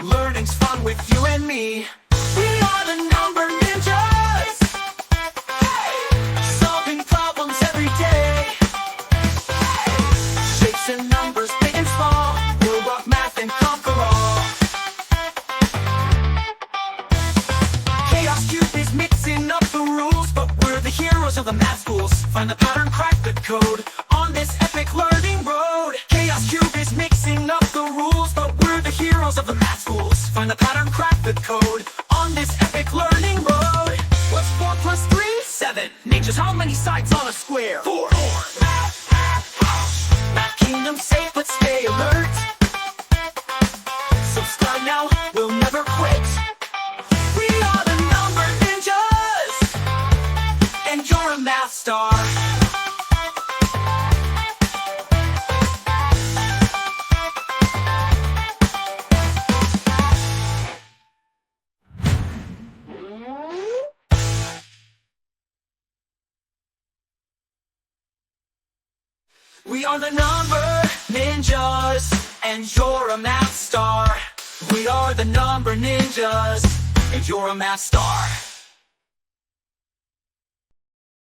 Learning's fun with you and me. We are the number ninjas, solving problems every day. Shapes and numbers, big and small, we'll rock math and conquer all. Chaos Cube is mixing up the rules, but we're the heroes of the math schools. Find the pattern, crack the code on this epic learning road. Chaos Cube is mixing up the rules, but we're the heroes of the math schools. Find the pattern, crack the code on this epic learning road. What's 4 plus 3? 7. Ninjas, how many sides on a square? 4. Math Kingdom, safe but stay alert. Subscribe now, we'll never quit. We are the number ninjas, and you're a math star. We are the number ninjas, and you're a math star. We are the number ninjas, and you're a math star.